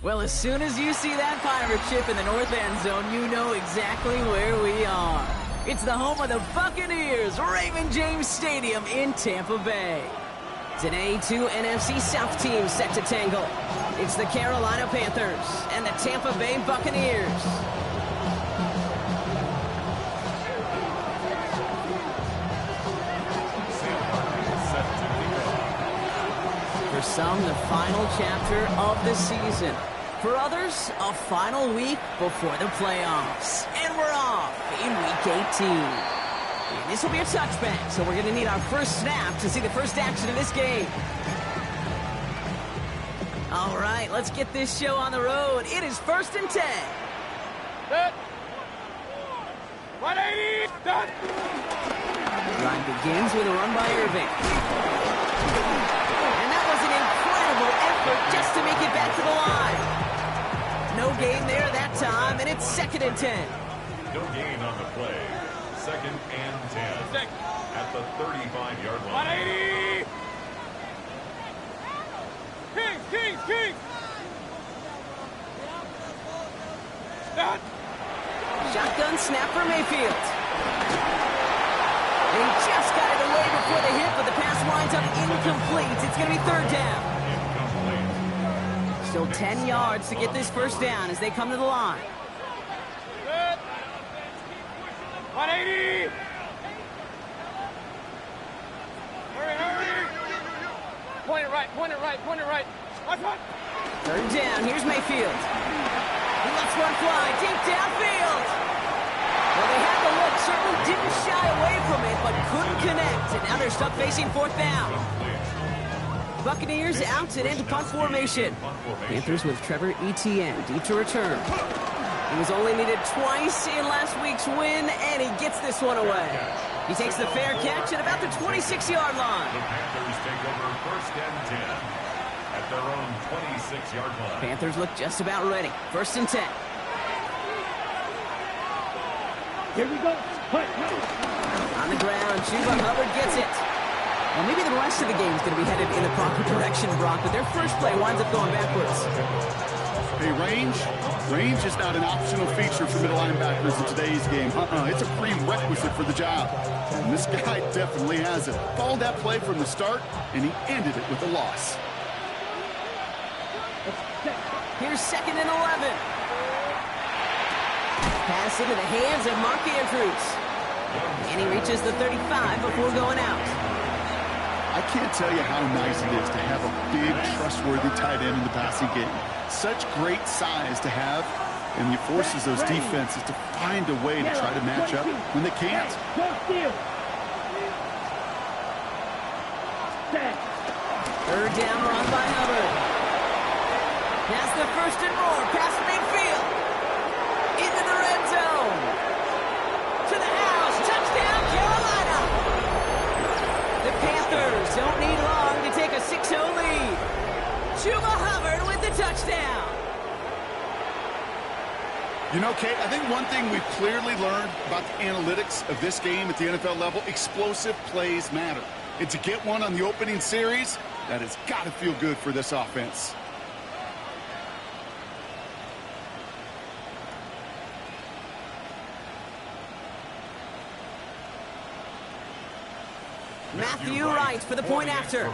Well, as soon as you see that pirate ship in the north end zone, you know exactly where we are. It's the home of the Buccaneers, Raymond James Stadium in Tampa Bay. Today, two NFC South teams set to tangle. It's the Carolina Panthers and the Tampa Bay Buccaneers. For some, the final chapter of the season. For others, a final week before the playoffs. And we're off in Week 18. And this will be a touchback, so we're going to need our first snap to see the first action of this game. All right, let's get this show on the road. It is 1st and 10. Set. 180. Done. Drive begins with a run by Irving. And that was an incredible effort just to make it back to the line. No gain there that time, and it's 2nd and 10. No gain on the play. 2nd and 10. At the 35-yard line. 180. King. Done. Shotgun snap for Mayfield. They just got it away before the hit, but the pass winds up incomplete. It's going to be 3rd down. Still 10 yards to get this first down as they come to the line. Set. 180. Hurry. Point it right. Watch. 3rd down, here's Mayfield. He lets one fly deep downfield. Well, they had the look, certainly didn't shy away from it, but couldn't connect. And now they're stuck facing 4th down. Buccaneers out and into punt formation. Panthers with Trevor Etienne deep to return. He was only needed twice in last week's win, and he gets this one away. He takes the fair catch at about the 26-yard line. The Panthers take over 1st and 10 at their own 26-yard line. Panthers look just about ready. 1st and 10. Here we go. On the ground, Chuba Hubbard gets it. Well, maybe the rest of the game is going to be headed in the proper direction, Brock, but their first play winds up going backwards. Hey, range is not an optional feature for middle linebackers in today's game. It's a prerequisite for the job. And this guy definitely has it. Followed that play from the start, and he ended it with a loss. Here's 2nd and 11. Pass into the hands of Mark Andrews. And he reaches the 35 before going out. I can't tell you how nice it is to have a big, trustworthy tight end in the passing game. Such great size to have, and he forces those defenses to find a way to try to match up when they can't. 3rd down run by Hubbard. Past the 1st and more, past Mayfield. Into the red zone. To the house, touchdown Carolina. The Panthers don't need long to take a 6-0 lead. Chuba Hubbard with the touchdown. You know, Kate, I think one thing we've clearly learned about the analytics of this game at the NFL level, explosive plays matter. And to get one on the opening series, that has got to feel good for this offense. Matthew Wright for the point after.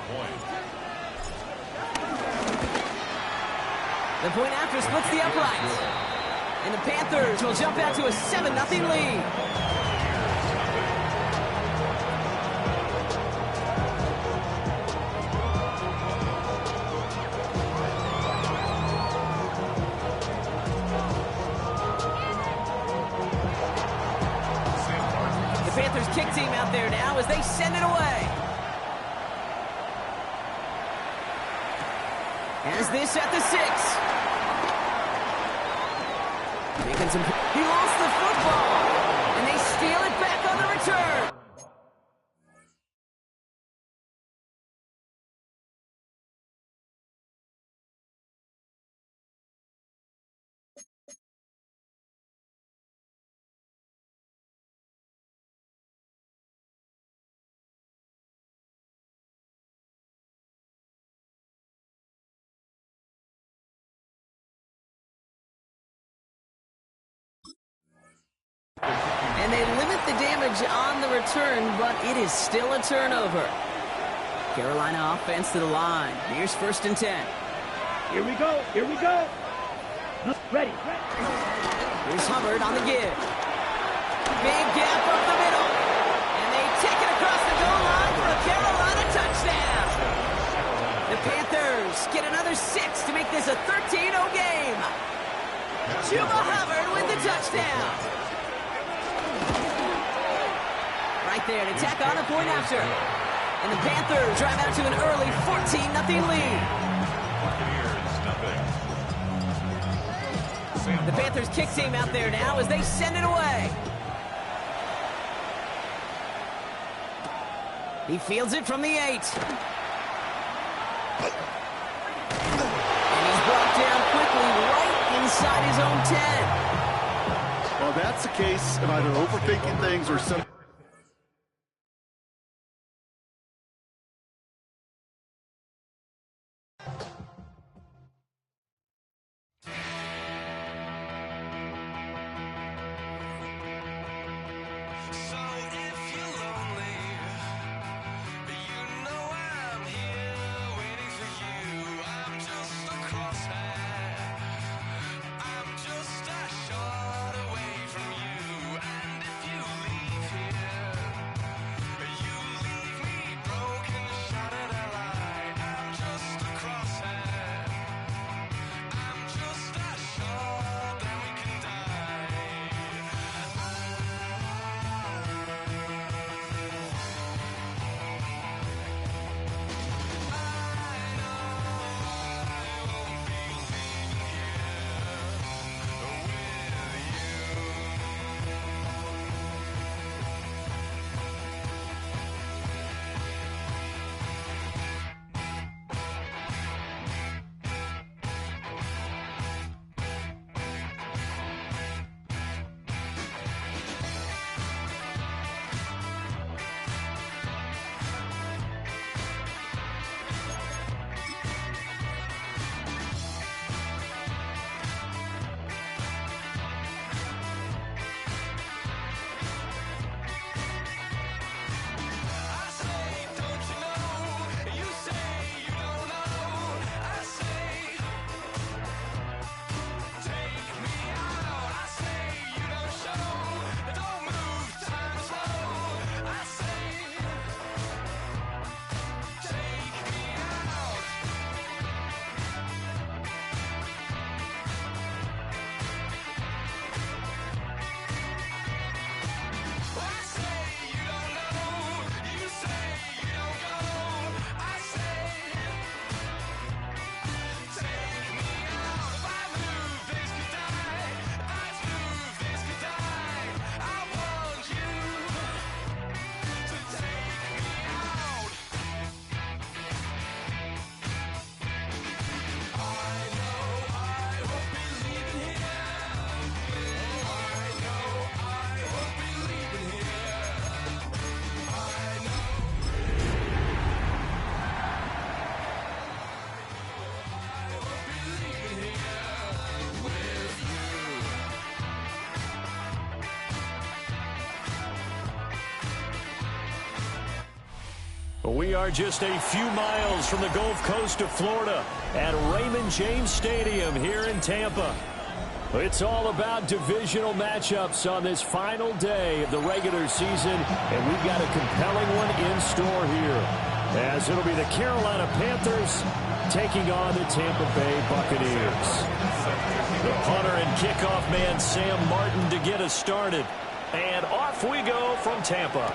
The point after splits the uprights. And the Panthers will jump out to a 7-0 lead. The Panthers kick team out there now as they send it away. As this at the 6. He lost the football, and they steal it back on the return. And they limit the damage on the return, but it is still a turnover. Carolina offense to the line. Here's 1st and 10. Here we go. Here we go. Ready. Here's Hubbard on the give. Big gap up the middle. And they take it across the goal line for a Carolina touchdown. The Panthers get another 6 to make this a 13-0 game. Chuba Hubbard with the touchdown. Right there to tack on a point after. And the Panthers drive out to an early 14-0 lead. The Panthers kick team out there now as they send it away. He fields it from the 8. And he's brought down quickly right inside his own 10. Well, that's the case of either overthinking things or some. We are just a few miles from the Gulf Coast of Florida at Raymond James Stadium here in Tampa. It's all about divisional matchups on this final day of the regular season, and we've got a compelling one in store here, as it'll be the Carolina Panthers taking on the Tampa Bay Buccaneers. The punter and kickoff man Sam Martin to get us started, and off we go from Tampa.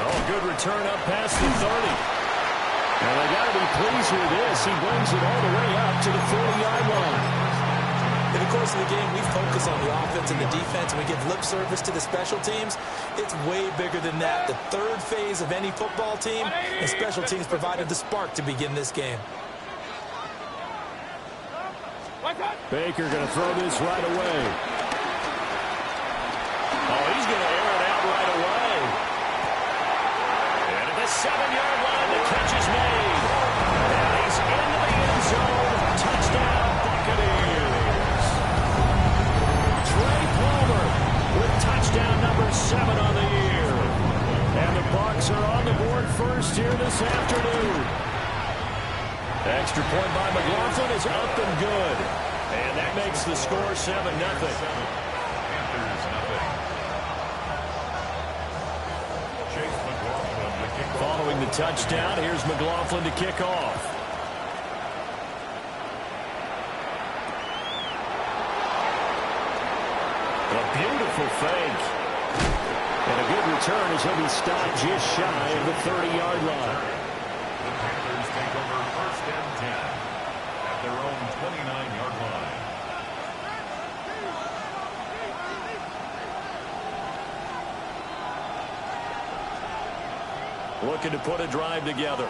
Oh, good return up past the 30. Now, they got to be pleased with this. He brings it all the way up to the 40-yard line. In the course of the game, we focus on the offense and the defense, and we give lip service to the special teams. It's way bigger than that. The third phase of any football team, and special teams provided the spark to begin this game. Baker going to throw this right away. Oh, he's going to air it out right away. 7-yard line, the catch is made. And he's into the end zone. Touchdown, Buccaneers. Extra point by McLaughlin is up and good. And that makes the score 7-0. Following the touchdown, here's McLaughlin to kick off. A beautiful fake. And a good return as he'll be stopped just shy of the 30-yard line. The Panthers take over 1st and 10 at their own 29-yard line. Looking to put a drive together.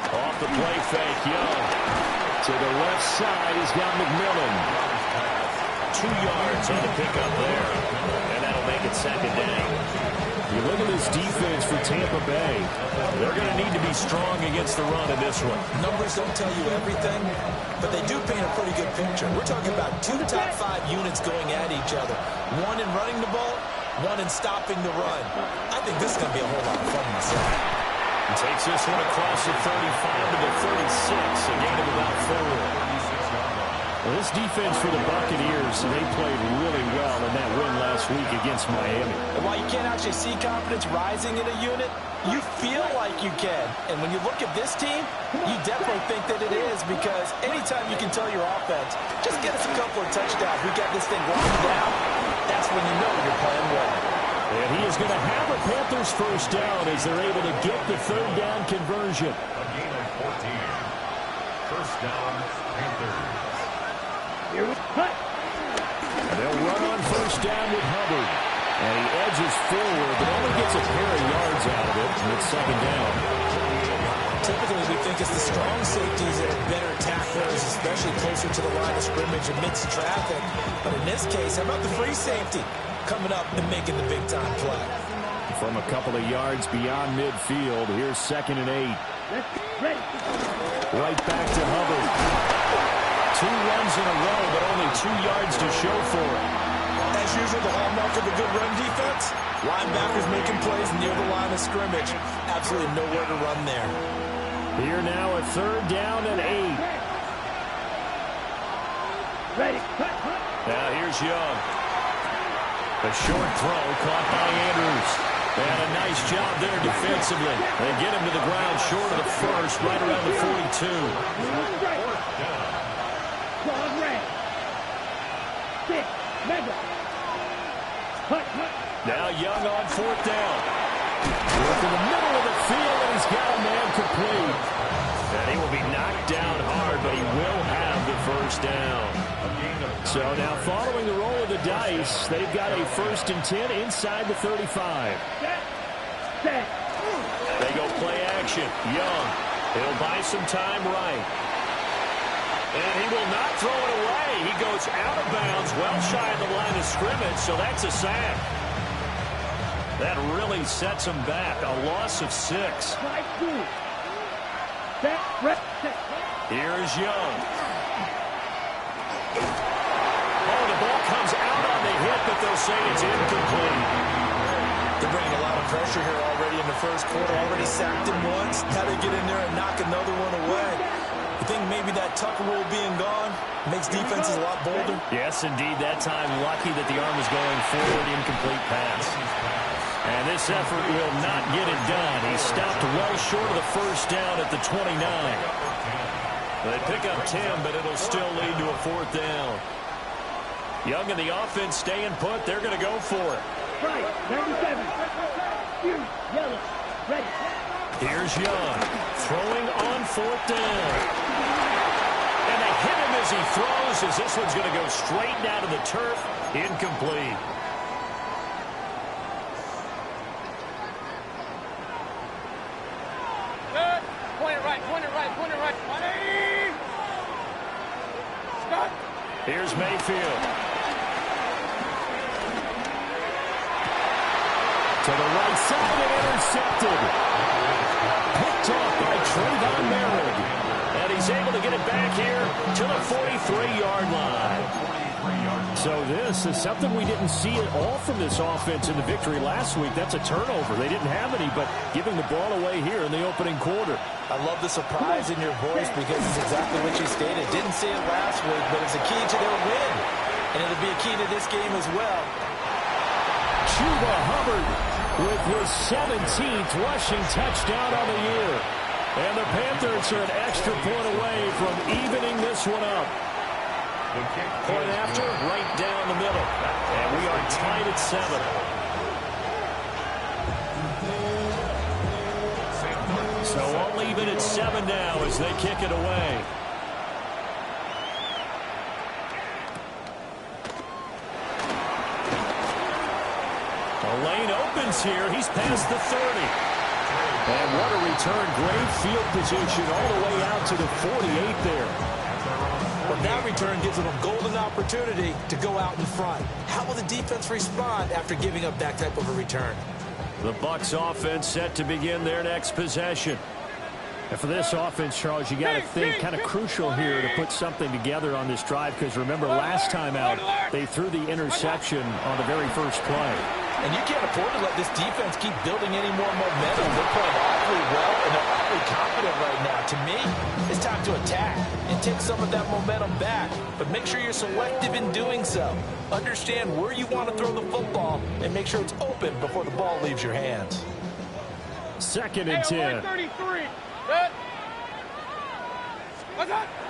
Off the play fake, Young. To the left side, he's got McMillan. 2 yards on the pickup there. And that'll make it 2nd down. You look at this defense for Tampa Bay. They're going to need to be strong against the run in this one. Numbers don't tell you everything, but they do paint a pretty good picture. We're talking about 2 top 5 units going at each other. 1 in running the ball, 1 in stopping the run. I think this is going to be a whole lot of fun myself. He takes this one across the 35 to the 36, a gain of about 4. Well, this defense for the Buccaneers, they played really well in that win last week against Miami. And while you can't actually see confidence rising in a unit, you feel like you can. And when you look at this team, you definitely think that it is, because anytime you can tell your offense, just get us a couple of touchdowns, we got this thing locked down, that's when you know you're playing well. And he is going to have a Panthers first down as they're able to get the 3rd down conversion. A gain of 14. 1st down, Panthers. Here we cut. They'll run on 1st down with Hubbard. And he edges forward, but only gets a pair of yards out of it. And it's 2nd down. Typically, we think it's the strong safeties that are better tacklers, especially closer to the line of scrimmage amidst traffic. But in this case, how about the free safety coming up and making the big-time play? From a couple of yards beyond midfield, here's 2nd and 8. Right back to Hubbard. 2 runs in a row, but only 2 yards to show for it. As usual, the hallmark of a good run defense, linebackers making plays near the line of scrimmage. Absolutely nowhere to run there. Here now a 3rd down and 8. Ready. Cut. Now here's Young. A short throw caught by Andrews. They had a nice job there defensively. They get him to the ground short of the 1st, right around the 42. Now Young on 4th down. Look in the middle of the field, and he's got a man complete. And he will be knocked down hard, but he will have the 1st down. So now following the roll of the dice, they've got a 1st and 10 inside the 35. They go play action. Young. He'll buy some time right. And he will not throw it away. He goes out of bounds, well shy of the line of scrimmage, so that's a sack. That really sets him back. A loss of 6. Here's Young. Oh, the ball comes out on the hit, but they'll say it's incomplete. They're bringing a lot of pressure here already in the 1st quarter. Already sacked him once. How they get in there and knock another one away? You think maybe that Tucker rule being gone makes defenses a lot bolder? Yes, indeed. That time, lucky that the arm was going forward. Incomplete pass. And this effort will not get it done. He stopped well short of the 1st down at the 29. They pick up 10, but it'll still lead to a 4th down. Young and the offense staying put. They're going to go for it. Right, 97. Yellow. Ready. Here's Young. Throwing on 4th down. And they hit him as he throws, as this one's going to go straight down to the turf. Incomplete. Here's Mayfield. To the right side and intercepted. Picked off by Trayvon Merritt. And he's able to get it back here to the 43-yard line. So this is something we didn't see at all from this offense in the victory last week. That's a turnover. They didn't have any, but giving the ball away here in the opening quarter. I love the surprise in your voice because it's exactly what you stated. Didn't see it last week, but it's a key to their win. And it'll be a key to this game as well. Chuba Hubbard with his 17th rushing touchdown on the year. And the Panthers are an extra point away from evening this one up. Point after, right down the middle. And we are tied at 7. So all even at 7 now as they kick it away. The lane opens here. He's past the 30. And what a return. Great field position all the way out to the 48 there. But that return gives them a golden opportunity to go out in front. How will the defense respond after giving up that type of a return? The Bucs offense set to begin their next possession. And for this offense, Charles, you got to think kind of crucial here to put something together on this drive because remember last time out they threw the interception on the very first play. And you can't afford to let this defense keep building any more momentum. They're playing awfully well and they're awfully confident right now. To me, it's time to attack and take some of that momentum back. But make sure you're selective in doing so. Understand where you want to throw the football and make sure it's open before the ball leaves your hands. 2nd and 10.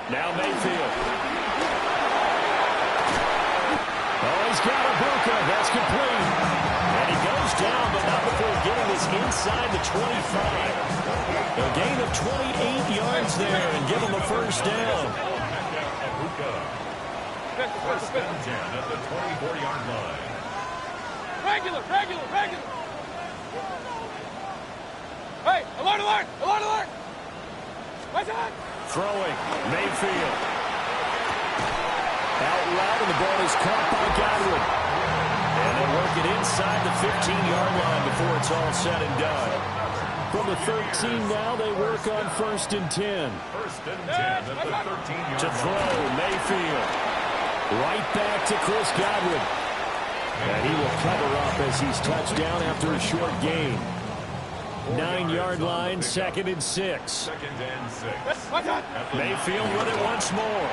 Now Mayfield. Oh, he's got a Ibuka. That's complete. And he goes down, but not before getting this inside the 25. A gain of 28 yards there and give him a first down. First and 10 at the 24-yard line. Regular. Hey, alert! What's that? Throwing, Mayfield. Out loud, and the ball is caught by Godwin. And they work it inside the 15-yard line before it's all said and done. From the 13 now, they work on 1st and 10. First and 10 at the 13-yard To throw, Mayfield. Right back to Chris Godwin. And he will cover up as he's touched down after a short gain. 9-yard line, 2nd and 6. 2nd and 6. Mayfield with it once more.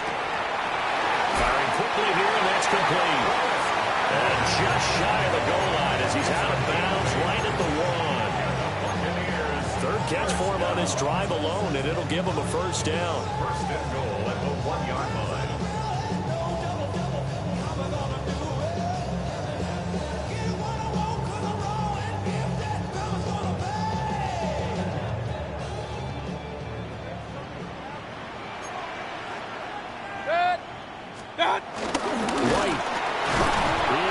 Firing quickly here, and that's complete. And just shy of the goal line as he's out of bounds right at the 1. Third catch for him on this drive alone, and it'll give him a first down. First and goal at the 1-yard line. White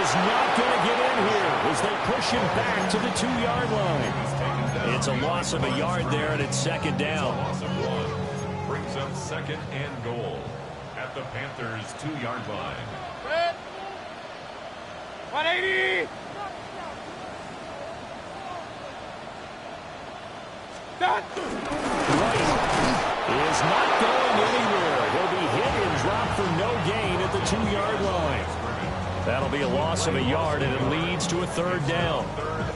is not going to get in here as they push him back to the 2-yard line. It's a loss of a yard there, and it's 2nd down. Loss of 1 brings them 2nd and goal at the Panthers' 2-yard line. 180. White is not going anywhere. He'll be hit and dropped for no gain at the 2-yard line. That'll be a loss of a yard, and it leads to a 3rd down.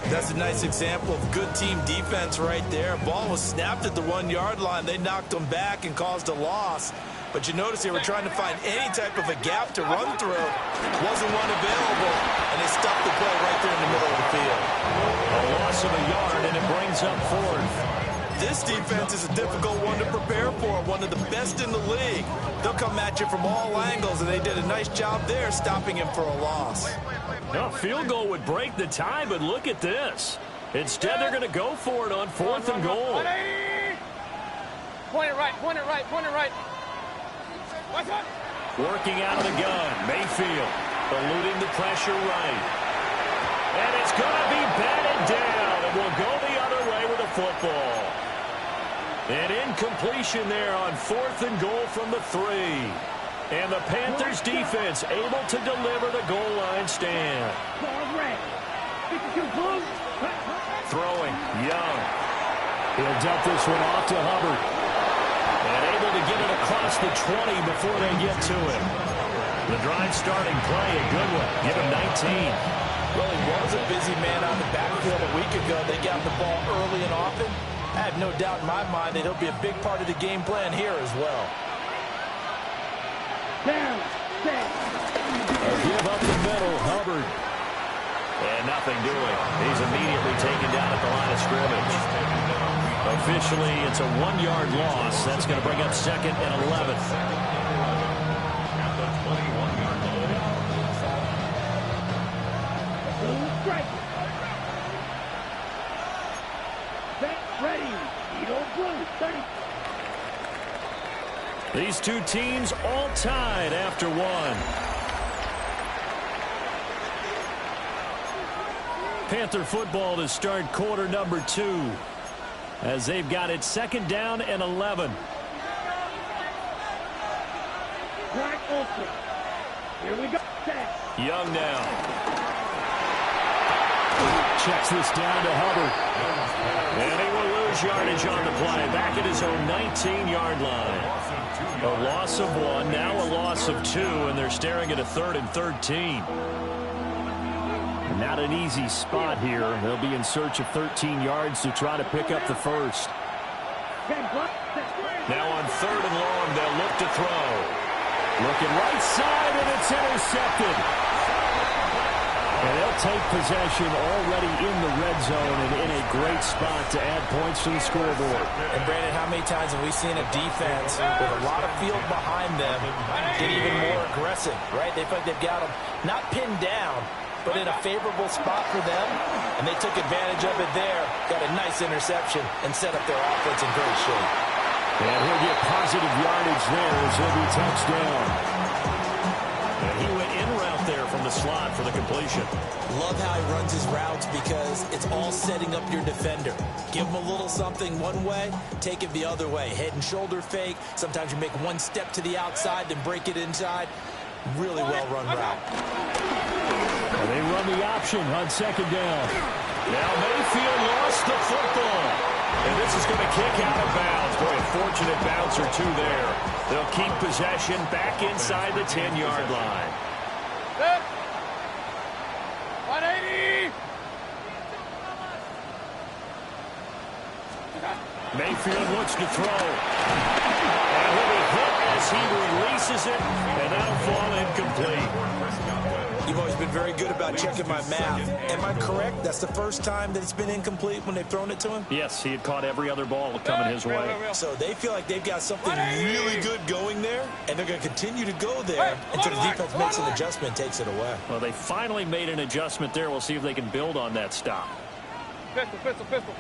That's a nice example of good team defense right there. Ball was snapped at the 1-yard line. They knocked them back and caused a loss. But you notice they were trying to find any type of a gap to run through. Wasn't one available, and they stuffed the play right there in the middle of the field. A loss of a yard, and it brings up 4th. This defense is a difficult one to prepare for, one of the best in the league. They'll come at you from all angles, and they did a nice job there stopping him for a loss. A field goal would break the tie, but look at this. Instead, they're going to go for it on 4th and goal. Point it right. What's up? Working out of the gun, Mayfield eluding the pressure right. And it's going to be batted down, and will go the other way with the football. An incompletion there on 4th and goal from the 3. And the Panthers defense able to deliver the goal line stand. Throwing, Young. He'll dump this one off to Hubbard. And able to get it across the 20 before they get to him. The drive starting play, a good one. Give him 19. Well, he was a busy man on the backfield a week ago. They got the ball early and often. I have no doubt in my mind that he'll be a big part of the game plan here as well. Down, set. Give up the middle, Hubbard. And nothing doing. He's immediately taken down at the line of scrimmage. Officially, it's a 1-yard loss. That's going to bring up 2nd and 11. At the 21-yard line. Strike. Set, ready. Eagle blue, 30. These two teams all tied after one. Panther football to start quarter number 2 as they've got it 2nd down and 11. Right open. Here we go. Set. Young now. Checks this down to Hubbard. And he will lose yardage on the play. Back at his own 19-yard line. A loss of 1, now a loss of 2, and they're staring at a 3rd and 13. Not an easy spot here. They'll be in search of 13 yards to try to pick up the first. Now on 3rd and long, they'll look to throw. Looking right side, and it's intercepted. And they'll take possession already in the red zone and in a great spot to add points to the scoreboard. And Brandon, how many times have we seen a defense with a lot of field behind them get even more aggressive, right? They feel like they've got them not pinned down, but in a favorable spot for them, and they took advantage of it there, got a nice interception, and set up their offense in great shape. And he'll get positive yardage there as he'll be touchdown. And he went in route there from the slot for the completion. Love how he runs his routes because it's all setting up your defender. Give him a little something one way, take it the other way. Head and shoulder fake. Sometimes you make one step to the outside, then break it inside. Really well-run route. And they run the option on 2nd down. Now Mayfield lost the football. And this is going to kick out of bounds. Boy, a fortunate bounce or 2 there. They'll keep possession back inside the 10-yard line. 180. Mayfield looks to throw. And he'll be hit as he releases it, and that'll fall incomplete. You've always been very good about checking my math. Am I correct? That's the first time that it's been incomplete when they've thrown it to him? Yes, he had caught every other ball coming his way. So they feel like they've got something really good going there, and they're going to continue to go there until the defense makes an adjustment and takes it away. Well, they finally made an adjustment there. We'll see if they can build on that stop. Pistol.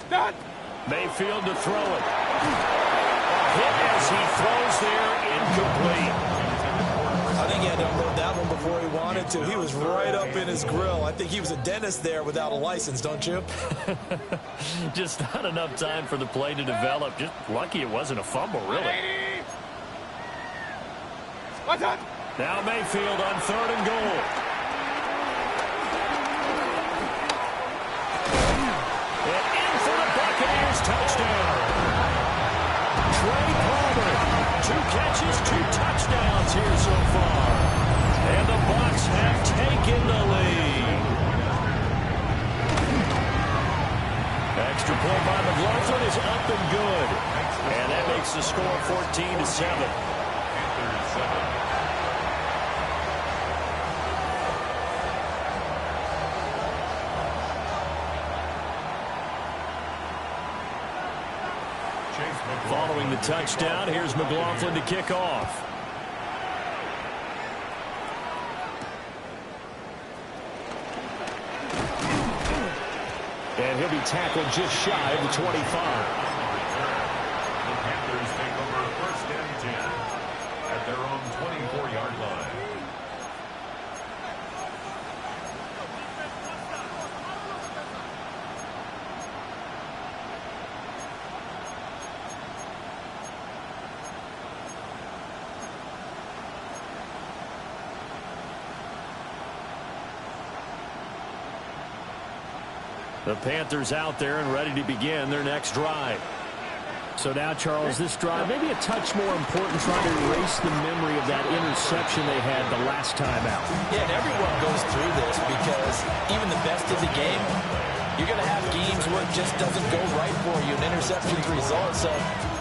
Stop. Mayfield to throw it. Hit as he throws there, incomplete. I think he had to unload that one before he wanted to. He was right up in his grill. I think he was a dentist there without a license, don't you? Just not enough time for the play to develop. Just lucky it wasn't a fumble, really. Now Mayfield on 3rd and goal. And in for the Buccaneers touchdown. Trey Palmer, 2 catches, 2 touchdowns here so far. And the Bucs have taken the lead. Extra point by McLaughlin is up and good. And that makes the score 14-7. Panthers 7. Following the touchdown, here's McLaughlin to kick off. And he'll be tackled just shy of the 25. The Panthers take over 1st and 10 at their own 24-yard line. The Panthers out there and ready to begin their next drive. So now, Charles, this drive maybe a touch more important, trying to erase the memory of that interception they had the last time out. Yeah, and everyone goes through this because even the best of the game, you're going to have games where it just doesn't go right for you, and interceptions result. So,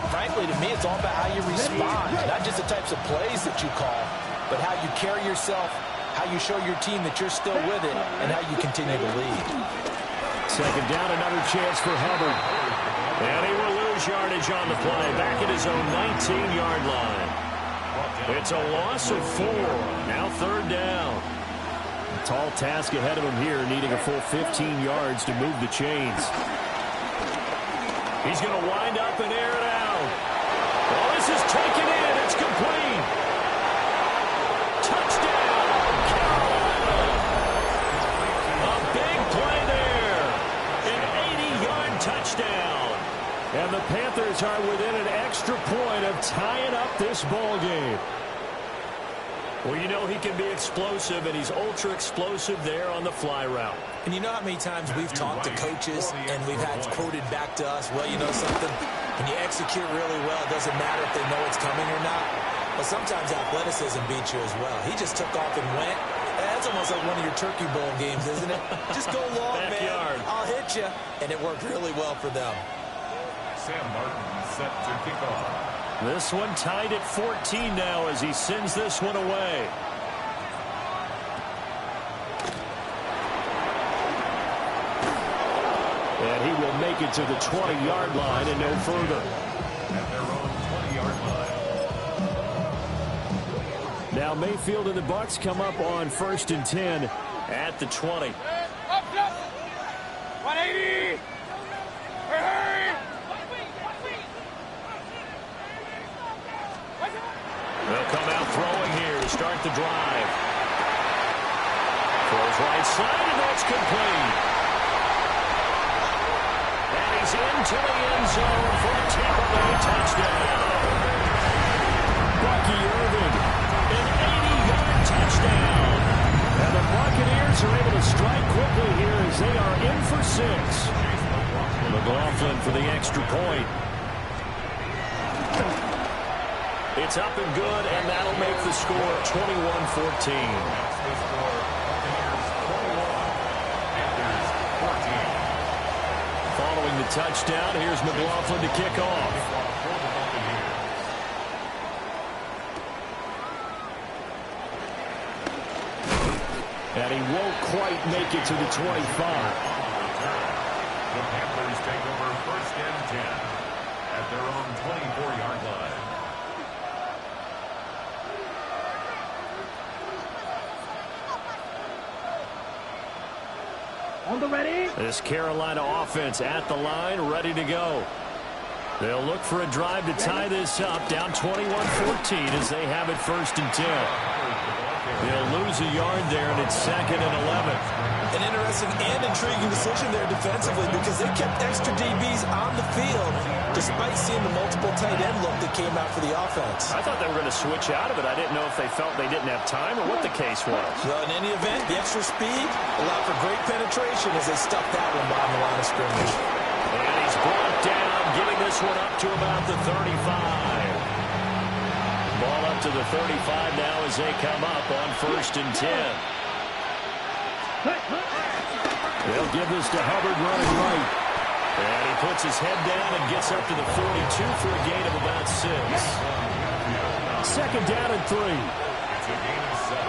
frankly, to me, it's all about how you respond, not just the types of plays that you call, but how you carry yourself, how you show your team that you're still with it, and how you continue to lead. Second down, another chance for Hubbard. And he will lose yardage on the play, back at his own 19-yard line. It's a loss of 4. Now third down. A tall task ahead of him here, needing a full 15 yards to move the chains. He's going to wind up and air it out. Well, this is taken in. It's complete. Touchdown, Carolina. A big play there. An 80-yard touchdown. And the Panthers are within an extra point of tying up this ball game. Well, you know he can be explosive, and he's ultra-explosive there on the fly route. And you know how many times we've talked to coaches, and we've had quoted back to us, well, you know something? When you execute really well, it doesn't matter if they know it's coming or not. But sometimes athleticism beats you as well. He just took off and went. That's almost like one of your Turkey Bowl games, isn't it? Just go long, man. I'll hit you. And it worked really well for them. Sam Martin set to kick off. This one tied at 14 now as he sends this one away. And he will make it to the 20-yard line and no further. At their own 20-yard line. Now Mayfield and the Bucs come up on 1st and 10 at the 20. 180. They'll come out throwing here to start the drive. Throws right side, and that's complete. And he's into the end zone for a Tampa Bay touchdown. Bucky Irvin, an 80-yard touchdown. And the Buccaneers are able to strike quickly here as they are in for 6. McLaughlin for the extra point. It's up and good, and that'll make the score 21-14. Following the touchdown, here's McLaughlin to kick off. And he won't quite make it to the 25. The Panthers take over 1st and 10 at their own 24-yard line. On the ready. This Carolina offense at the line, ready to go. They'll look for a drive to tie this up, down 21-14 as they have it 1st and 10. They'll lose a yard there, and it's 2nd and 11. An interesting and intriguing decision there defensively because they kept extra DBs on the field despite seeing the multiple tight end look that came out for the offense. I thought they were going to switch out of it. I didn't know if they felt they didn't have time or what the case was. Well, in any event, the extra speed allowed for great penetration as they stuffed that one behind the line of scrimmage. And he's brought down, giving this one up to about the 35. Ball up to the 35 now as they come up on 1st and 10. They'll give this to Hubbard running right. And he puts his head down and gets up to the 42 for a gain of about 6. 2nd down and 3. It's a gain of 7.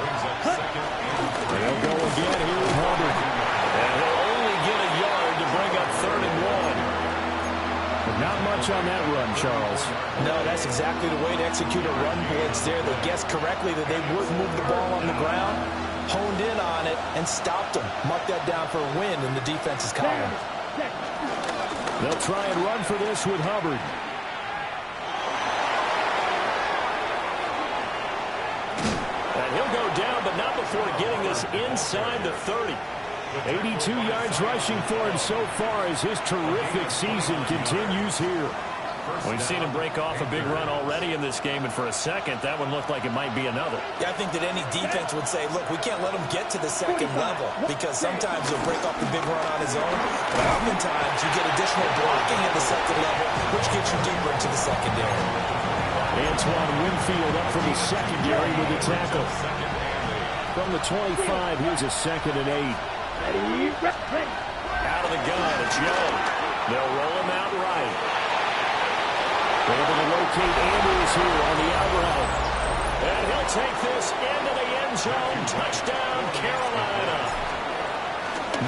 Brings up 2nd and 3. They'll go again here with Hubbard. And he'll only get a yard to bring up 3rd and 1. But not much on that run, Charles. No, that's exactly the way to execute a run blitz there. They guessed correctly that they would move the ball on the ground, honed in on it, and stopped them. Mark that down for a win in the defense's column. They'll try and run for this with Hubbard. And he'll go down, but not before getting this inside the 30. 82 yards rushing for him so far as his terrific season continues here. We've seen him break off a big run already in this game, and for a second, that one looked like it might be another. Yeah, I think that any defense would say, look, we can't let him get to the second level because sometimes he'll break off the big run on his own, but oftentimes you get additional blocking at the second level, which gets you deeper into the secondary. Antoine Winfield up from the secondary with the tackle. From the 25, here's a 2nd and 8. Out of the gun, it's Young. They'll roll him out right. They're able to locate Andrews here on the out route. And he'll take this into the end zone. Touchdown, Carolina.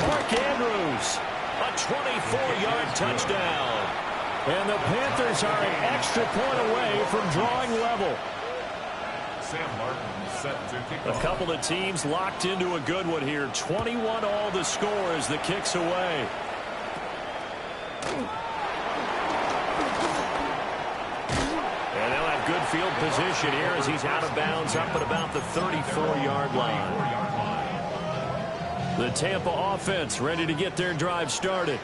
Mark Andrews, a 24-yard touchdown. And the Panthers are an extra point away from drawing level. Sam Martin set to kick off. A couple of teams locked into a good one here. 21 all the score as the kick's away. And they'll have good field position here as he's out of bounds up at about the 34-yard line. The Tampa offense ready to get their drive started.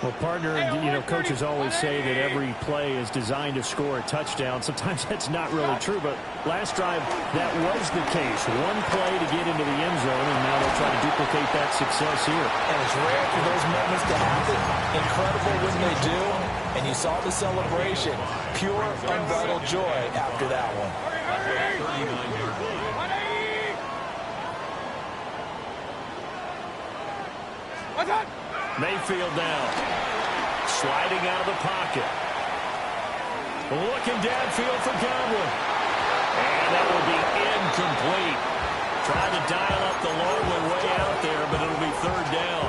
Well, partner, coaches always say that every play is designed to score a touchdown. Sometimes that's not really true, but last drive, that was the case. One play to get into the end zone, and now they'll try to duplicate that success here. And it's rare for those moments to happen. Incredible when they do. And you saw the celebration. Pure, unbridled joy after that one. 39-yard line. Mayfield down. Sliding out of the pocket. Looking downfield for Godwin. And that will be incomplete. Trying to dial up the long one way out there, but it'll be 3rd down.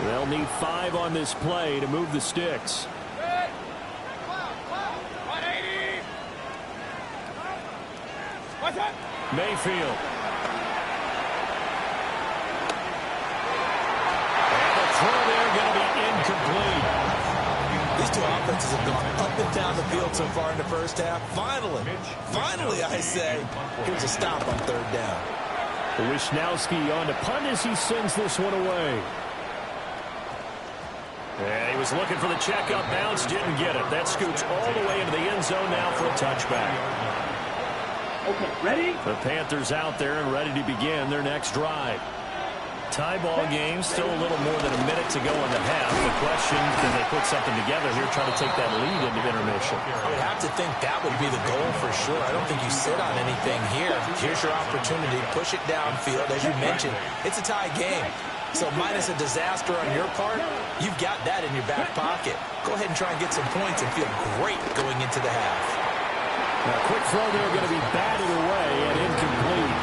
They'll need 5 on this play to move the sticks. Mayfield. Going to be incomplete. These two offenses have gone up and down the field so far in the first half. Finally, I say, here's a stop on 3rd down. Wisnowski on to punt as he sends this one away. And he was looking for the checkup bounce, didn't get it. That scoots all the way into the end zone now for a touchback. Okay, ready? The Panthers out there and ready to begin their next drive. Tie ball game, still a little more than a minute to go in the half. The question, can they put something together here, try to take that lead into intermission? I would have to think that would be the goal for sure. I don't think you sit on anything here. Here's your opportunity. Push it downfield. As you mentioned, it's a tie game. So minus a disaster on your part, you've got that in your back pocket. Go ahead and try and get some points and feel great going into the half. Now, quick throw there going to be batted away and incomplete.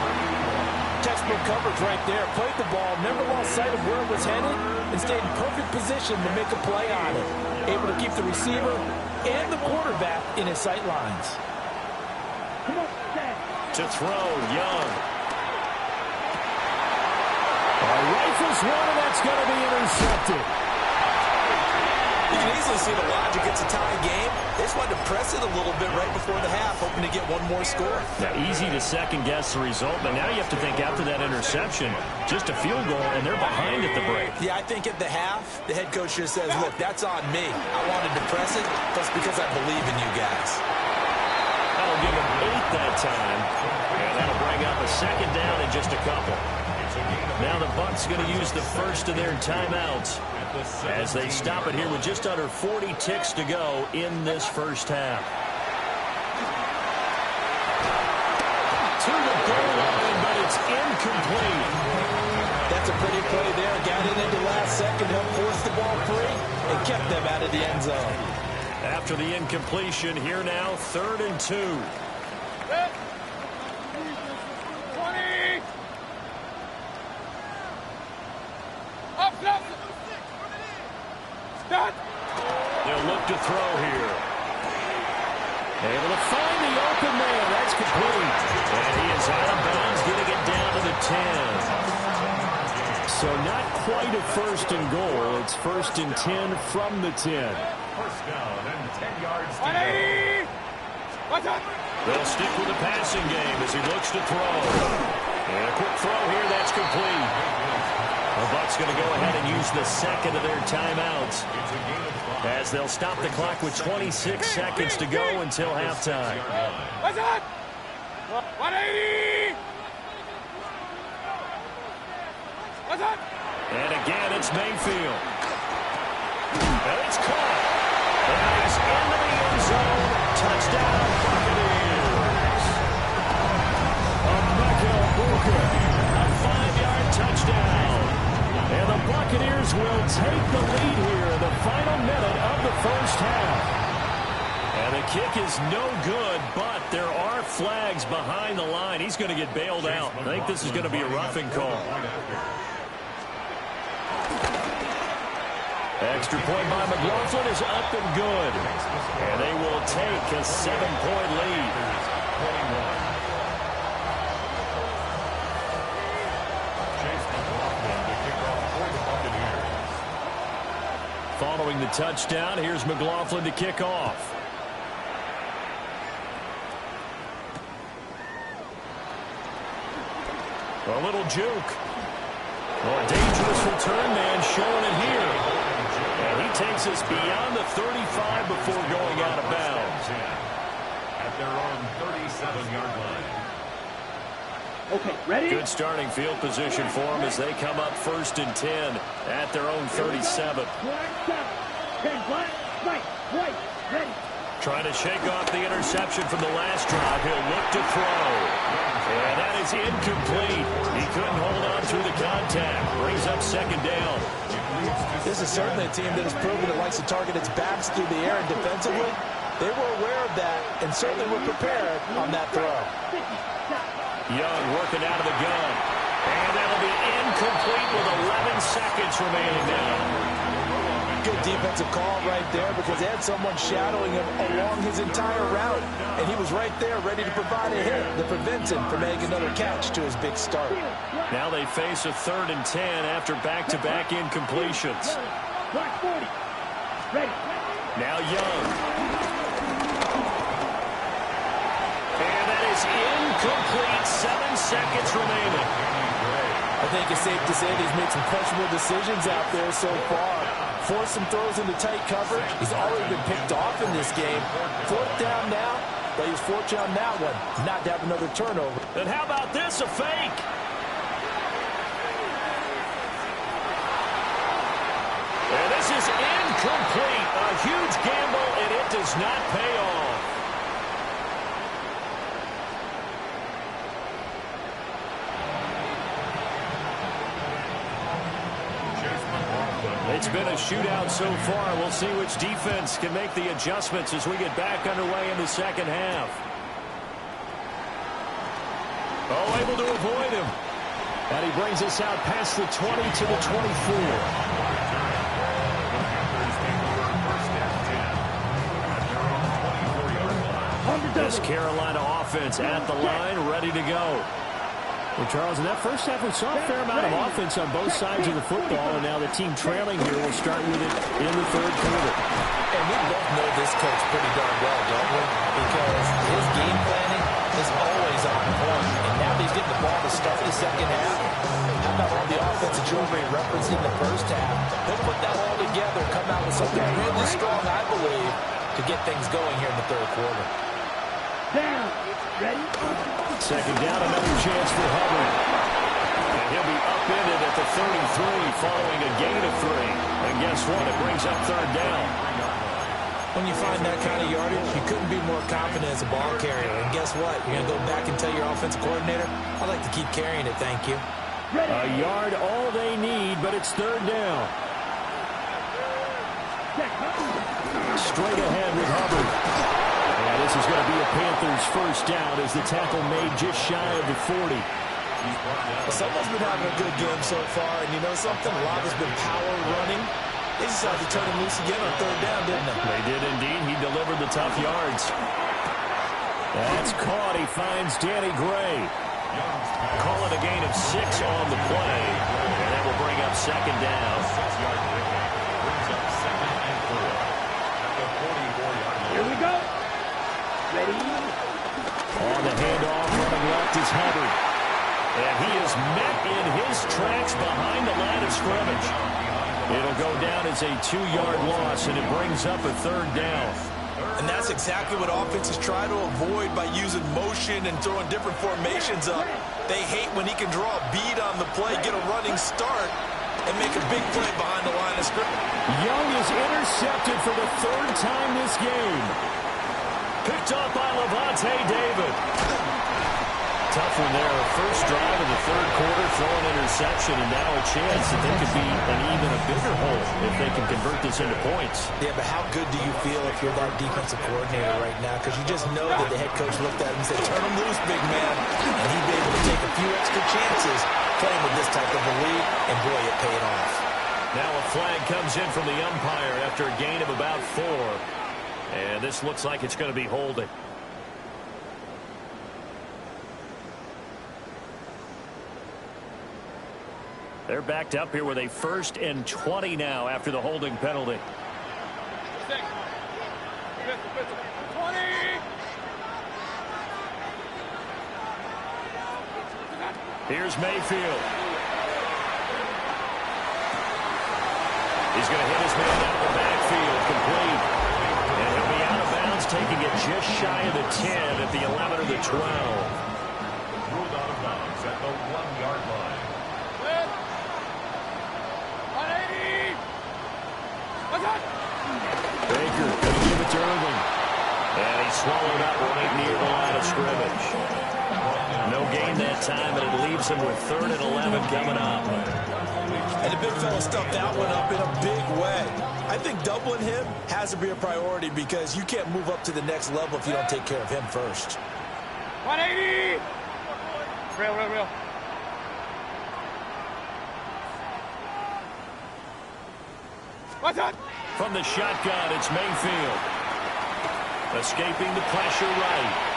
Textbook coverage right there. Played the ball, never lost sight of where it was headed, and stayed in perfect position to make a play on it. Able to keep the receiver and the quarterback in his sight lines. To throw, Young. Rifles one, and that's going to be intercepted. You can easily see the logic. It's a tie game. They just wanted to press it a little bit right before the half, hoping to get one more score. Now, easy to second-guess the result, but now you have to think after that interception, just a field goal, and they're behind at the break. Yeah, I think at the half, the head coach just says, look, that's on me. I wanted to press it, but it's because I believe in you guys. That'll give them 8 that time, and that'll bring up a 2nd down in just a couple. Now the Bucs going to use the first of their timeouts as they stop it here with just under 40 ticks to go in this first half. To the goal line, but it's incomplete. That's a pretty play there. Got it into last second, helped force the ball free, and kept them out of the end zone. After the incompletion, here now, 3rd and 2. They'll look to throw here. Able to find the open man. That's complete. And he is out of bounds, getting it down to the 10. So not quite a 1st and goal. It's 1st and 10 from the 10. 1st down and 10 yards to go. They'll stick with the passing game as he looks to throw. And a quick throw here, that's complete. The Bucs going to go ahead and use the second of their timeouts as they'll stop the clock with 26 seconds to go until halftime. What's up? 180! What's up? And again, it's Mayfield. And it's caught. And he's into the end zone. Touchdown, Buccaneers. A 5-yard touchdown. And the Buccaneers will take the lead here in the final minute of the first half. And the kick is no good, but there are flags behind the line. He's going to get bailed out. I think this is going to be a roughing call. Extra point by McLaughlin is up and good. And they will take a 7-point lead. Following the touchdown, here's McLaughlin to kick off. A little juke. Well, a dangerous return man showing it here. And he takes us beyond the 35 before going out of bounds. At their own 37-yard line. Okay, ready? Good starting field position for them as they come up 1st and 10 at their own 37. Trying to shake off the interception from the last drive. He'll look to throw. And that is incomplete. He couldn't hold on through the contact. Brings up 2nd down. This is certainly a team that has proven it likes to target its backs through the air and defensively. They were aware of that and certainly were prepared on that throw. Young working out of the gun. And that'll be incomplete with 11 seconds remaining now. Good defensive call right there because they had someone shadowing him along his entire route. And he was right there ready to provide a hit that prevents him from making another catch to his big start. Now they face a 3rd and 10 after back-to-back incompletions. Now Young. And that is incomplete. 7 seconds remaining. I think it's safe to say that he's made some questionable decisions out there so far. Forced some throws into tight coverage. He's already been picked off in this game. 4th down now, but he's fortunate on that one not to have another turnover. And how about this, a fake? And this is incomplete. A huge gamble, and it does not pay off. It's been a shootout so far. We'll see which defense can make the adjustments as we get back underway in the second half. Oh, able to avoid him. And he brings us out past the 20 to the 24. This Carolina offense at the line, ready to go. Well, Charles, in that first half, we saw a fair amount of offense on both sides of the football, and now the team trailing here will start with it in the 3rd quarter. And we both know this coach pretty darn well, don't we? Because his game planning is always on point, and now he's getting the ball to start the second half. How about all the offensive drill he referenced in the first half? He'll put that all together, come out with something really strong, I believe, to get things going here in the 3rd quarter. Down. Ready? 2nd down, another chance for Hubbard. And he'll be upended at the 33 following a gain of 3. And guess what? It brings up 3rd down. When you find that kind of yardage, you couldn't be more confident as a ball carrier. And guess what? You're going to go back and tell your offensive coordinator, I'd like to keep carrying it, thank you. A yard all they need, but it's 3rd down. Straight ahead with Hubbard. And this is going to be a Panthers 1st down as the tackle made just shy of the 40. Someone's been having a good game so far, and you know something? A lot has been power running. They decided to turn him loose again on 3rd down, didn't they? They did indeed. He delivered the tough yards. That's caught. He finds Danny Gray. Call it a gain of 6 on the play. And that will bring up 2nd down. Here we go. Ready? On the handoff, running left is Hubbard. And he is met in his tracks behind the line of scrimmage. It'll go down as a 2-yard loss, and it brings up a 3rd down. And that's exactly what offenses try to avoid by using motion and throwing different formations up. They hate when he can draw a bead on the play, get a running start, and make a big play behind the line of scrimmage. Young is intercepted for the 3rd time this game. Picked up by Levante David. Tough one there. First drive of the 3rd quarter, throwing interception, and now a chance that they could be an even a bigger hole if they can convert this into points. Yeah, but how good do you feel if you're that defensive coordinator right now? Because you just know that the head coach looked at him and said, turn him loose, big man. And he'd be able to take a few extra chances playing with this type of a lead, and boy, it paid off. Now a flag comes in from the umpire after a gain of about 4. And this looks like it's going to be holding. They're backed up here with a 1st and 20 now after the holding penalty. 20. Here's Mayfield. He's going to hit his man out of the backfield, complete. And he'll be out of bounds, taking it just shy of the 10 at the 11 or the 12. Ruled out of bounds at the 1-yard line. 180. What's that? Baker going to give it to Irving. And he swallowed up right near the line of scrimmage. No gain that time, and it leaves him with 3rd and 11 coming up. And the big fella stuffed that one up in a big way. I think doubling him has to be a priority because you can't move up to the next level if you don't take care of him first. 180. Real. What's that? From the shotgun, it's Mayfield. Escaping the pressure right.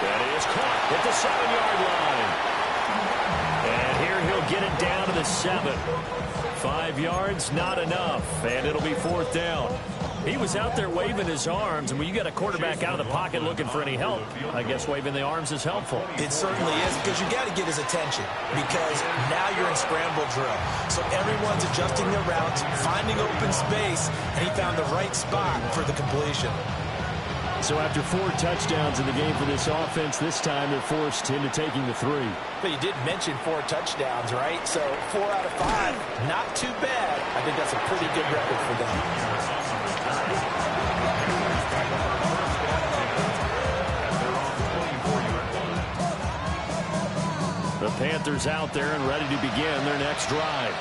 That is caught at the 7-yard line. And here he'll get it down to the 7. 5 yards, not enough. And it'll be 4th down. He was out there waving his arms, and when you got a quarterback out of the pocket looking for any help, I guess waving the arms is helpful. It certainly is, because you got to get his attention, because now you're in scramble drill. So everyone's adjusting their routes, finding open space, and he found the right spot for the completion. So after 4 touchdowns in the game for this offense, this time they're forced into taking the 3. But you did mention 4 touchdowns, right? So 4 out of 5, not too bad. I think that's a pretty good record for them. The Panthers out there and ready to begin their next drive.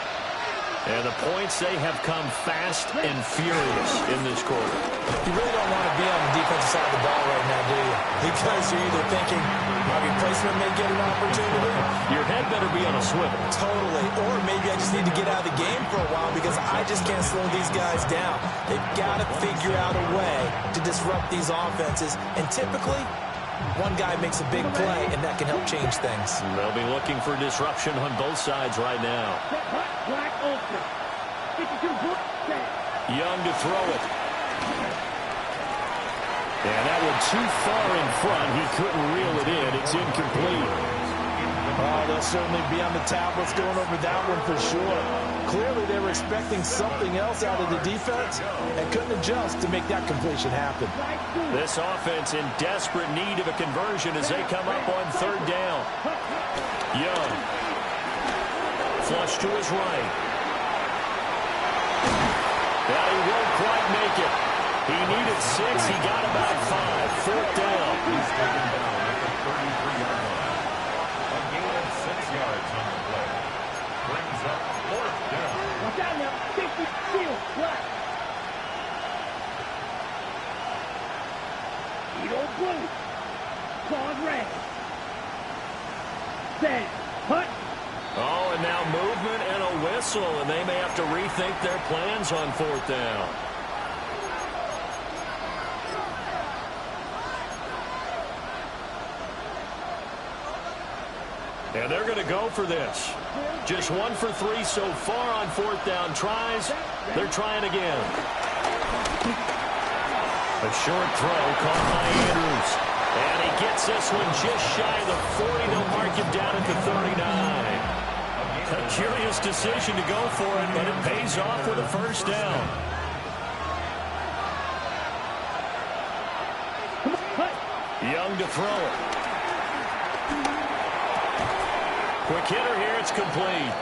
And the points, they have come fast and furious in this quarter. You really don't want to be on the defensive side of the ball right now, do you? Because you're either thinking my replacement may get an opportunity. Your head better be on a swivel. Totally. Or maybe I just need to get out of the game for a while because I just can't slow these guys down. They've got to figure out a way to disrupt these offenses. And typically, one guy makes a big play, and that can help change things. They'll be looking for disruption on both sides right now. Young to throw it. And that one too far in front. He couldn't reel it in. It's incomplete. Oh, they'll certainly be on the tablets going over that one for sure. Clearly, they were expecting something else out of the defense and couldn't adjust to make that completion happen. This offense in desperate need of a conversion as they come up on 3rd down. Young. Flush to his right. Now he won't quite make it. He needed 6. He got about 5. 4th down. He's taken down at the 33-yard line. A gain of 6 yards on the play. Brings up 4th down. Watch out now. 60 field flat. Edo blue. Claws red. Set. Hut. Oh, and now movement and a whistle, and they may have to rethink their plans on 4th down. And they're going to go for this. Just 1 for 3 so far on 4th down tries. They're trying again. A short throw caught by Andrews. And he gets this one just shy of the 40. They'll mark him down at the 39. Curious decision to go for it, but it pays off with a first down. Young to throw it. Quick hitter here, it's complete.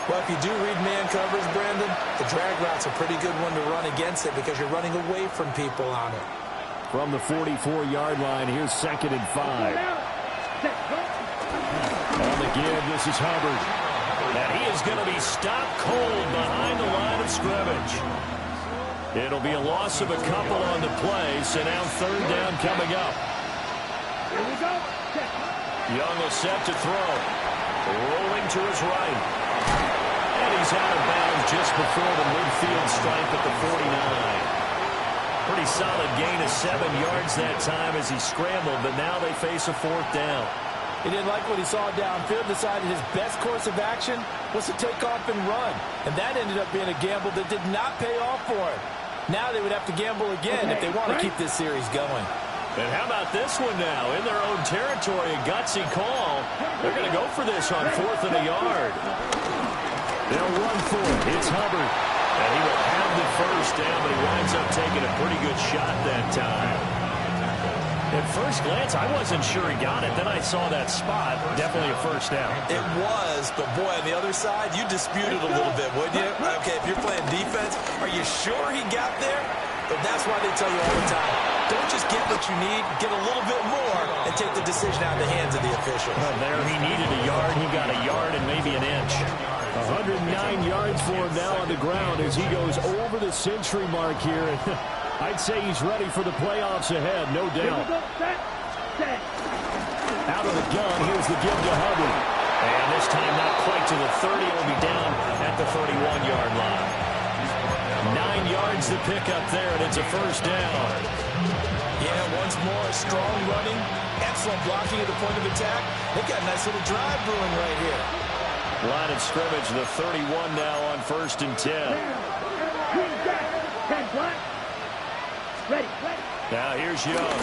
Well, if you do read man coverage, Brandon, the drag route's a pretty good one to run against it because you're running away from people on it. From the 44-yard line, here's 2nd and 5. On the give, this is Hubbard. And he is going to be stopped cold behind the line of scrimmage. It'll be a loss of a couple on the play, so now 3rd down coming up. Here we go. Young will set to throw. Rolling to his right. And he's out of bounds just before the midfield stripe at the 49. Pretty solid gain of 7 yards that time as he scrambled, but now they face a 4th down. He didn't like what he saw downfield, decided his best course of action was to take off and run. And that ended up being a gamble that did not pay off for him. Now they would have to gamble again if they want to keep this series going. And how about this one now? In their own territory, a gutsy call. They're going to go for this on 4th and a yard. They'll run for it. It's Hubbard. And he will have the first down, but he winds up taking a pretty good shot that time. At first glance, I wasn't sure he got it. Then I saw that spot. Definitely a first down. It was, but boy, on the other side, you disputed a little bit, wouldn't you? Okay, if you're playing defense, are you sure he got there? But that's why they tell you all the time, don't just get what you need, get a little bit more, and take the decision out of the hands of the official. Well, there he needed a yard. He got a yard and maybe an inch. 109 yards for him now on the ground as he goes over the century mark here. I'd say he's ready for the playoffs ahead, no doubt. Out of the gun, here's the give to Hubbard. And this time not quite to the 30. It'll be down at the 31-yard line. 9 yards to pick up there, and it's a first down. Yeah, once more, strong running, excellent blocking at the point of attack. They've got a nice little drive brewing right here. Line of scrimmage, the 31 now on 1st and 10. Ready. Now here's Young.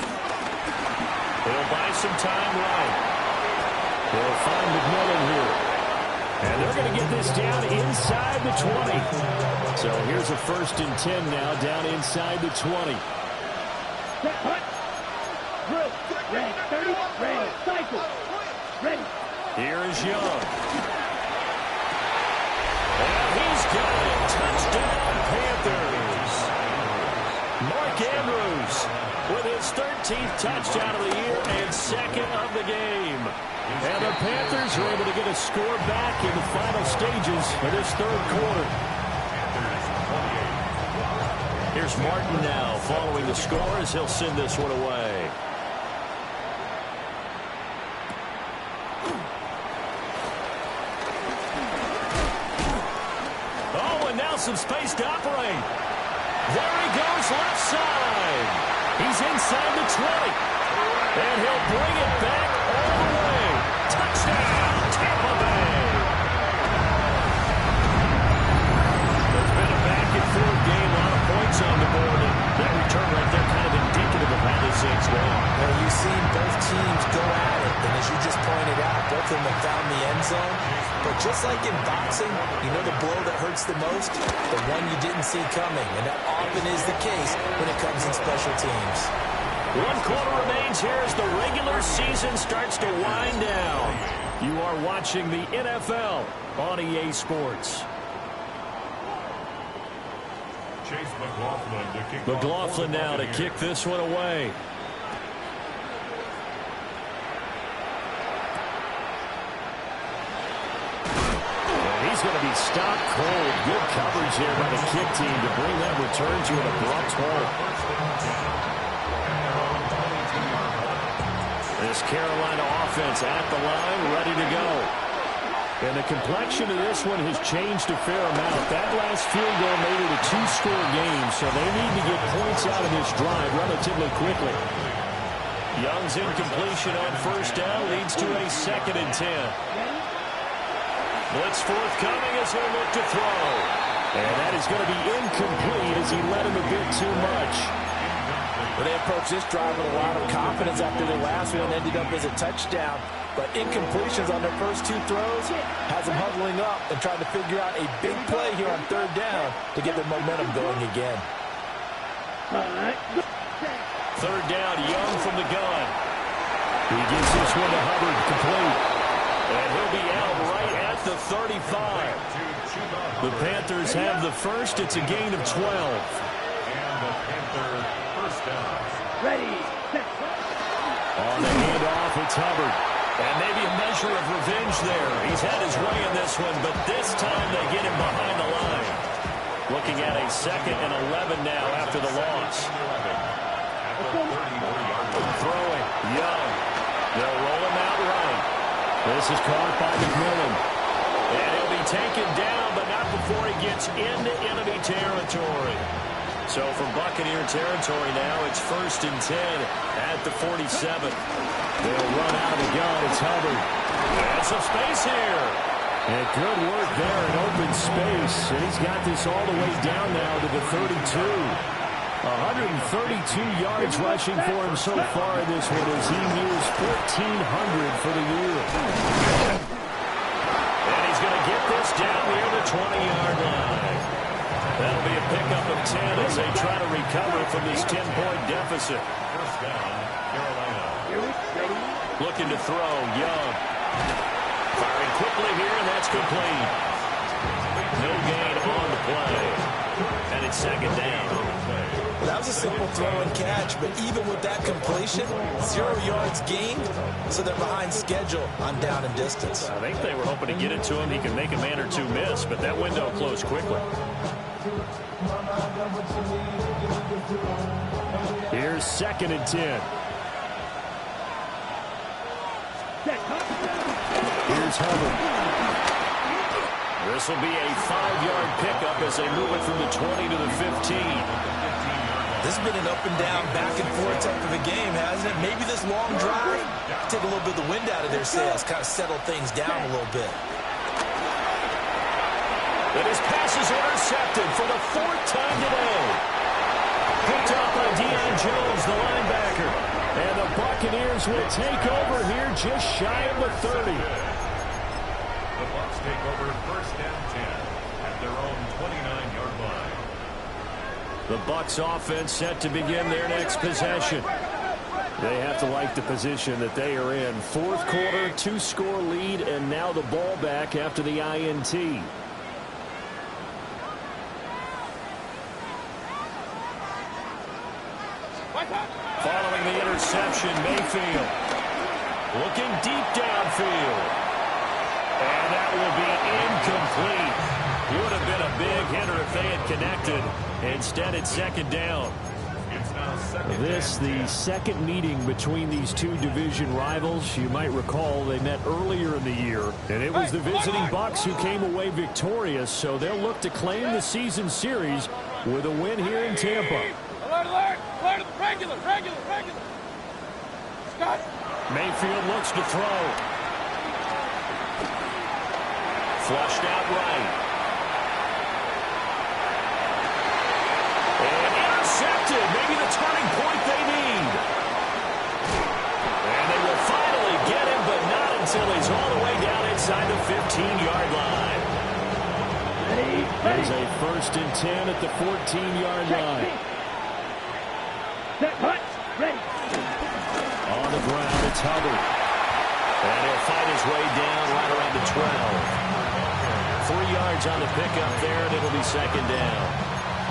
He'll buy some time right. They'll find McMillan here. And they're going to get this down inside the 20. So here's a 1st and 10 now down inside the 20. Ready, 30, ready, cycle, ready. Here is Young. And he's got it. Touchdown, Panthers. Mark Andrews with his 13th touchdown of the year and 2nd of the game. And the Panthers are able to get a score back in the final stages of this 3rd quarter. Here's Martin now following the score as he'll send this one away. Oh, and now some space to operate. There he goes, left side. He's inside the 20. And he'll bring it back all the way. Touchdown, Tampa Bay. It's been a back-and-forth game, a lot of points on the board. And that return right there kind of indicative of how this thing's going. Well, you've seen both teams go at it. And as you just pointed out, both of them have found the end zone. But just like in boxing, you know the blow that hurts the most? The one you didn't see coming. And that often is the case when it comes in special teams. 1 quarter remains here as the regular season starts to wind down. You are watching the NFL on EA Sports. Chase McLaughlin to kick McLaughlin now to kick this one away. And he's going to be stopped cold. Good coverage here by the kick team to bring that return to an abrupt halt. This Carolina offense at the line, ready to go. And the complexion of this one has changed a fair amount. That last field goal made it a 2-score game, so they need to get points out of this drive relatively quickly. Young's incompletion on 1st down leads to a 2nd and 10. Blitz forthcoming as they look to throw. And that is going to be incomplete as he led him a bit too much. Well, they approached this drive with a lot of confidence after their last one ended up as a touchdown. but incompletions on their first 2 throws has them huddling up and trying to figure out a big play here on 3rd down to get their momentum going again. 3rd down, Young from the gun. He gives this one to Hubbard, complete. And he'll be out right at the 35. The Panthers have the first. It's a gain of 12. And the Panther first down. Ready, set. On the handoff, it's Hubbard. And maybe a measure of revenge there. He's had his way in this one, but this time they get him behind the line. Looking at a 2nd and 11 now after the loss. Throwing, Young. They'll roll him out right. This is caught by McMillan. And he'll be taken down, but not before he gets into enemy territory. So from Buccaneer territory now, it's 1st and 10 at the 47. They'll run out of the gun. It's Hubbard. And some space here. And good work there in open space. And he's got this all the way down now to the 32. 132 yards rushing for him so far in this one as he nears 1,400 for the year. And he's going to get this down near the 20-yard line. That'll be a pickup of 10 as they try to recover from this 10-point deficit. First down, Carolina. Looking to throw, Young. Firing quickly here, and that's complete. No gain on the play. And it's 2nd down. That was a simple throw and catch, but even with that completion, 0 yards gained, so they're behind schedule on down and distance. I think they were hoping to get it to him. He can make a man or 2 miss, but that window closed quickly. Here's 2nd and 10. Here's Hubbard. This will be a 5-yard pickup as they move it from the 20 to the 15. This has been an up and down, back and forth type of a game, hasn't it? Maybe this long drive take a little bit of the wind out of their sails, kind of settle things down a little bit. And his pass is intercepted for the 4th time today. Picked up by Deion Jones, the linebacker. And the Buccaneers will take over here just shy of the 30. The Bucs take over 1st and 10 at their own 29-yard line. The Bucs offense set to begin their next possession. They have to like the position that they are in. 4th quarter, 2-score lead, and now the ball back after the INT. Following the interception, Mayfield looking deep downfield. And that will be incomplete. Would have been a big hitter if they had connected. Instead, it's 2nd down. It's now 2nd This, the 2nd meeting between these 2 division rivals. You might recall they met earlier in the year, and it was the visiting Bucs who came away victorious, so they'll look to claim the season series with a win here in Tampa. Alert, alert! Alert! Regular! Scott! Mayfield looks to throw. Flushed out right. And intercepted. Maybe the turning point they need. And they will finally get him, but not until he's all the way down inside the 15-yard line. There's a 1st and 10 at the 14-yard line. Ready. On the ground, it's Hubbard. And he'll fight his way down right around the 12. 3 yards on the pickup there, and it'll be 2nd down.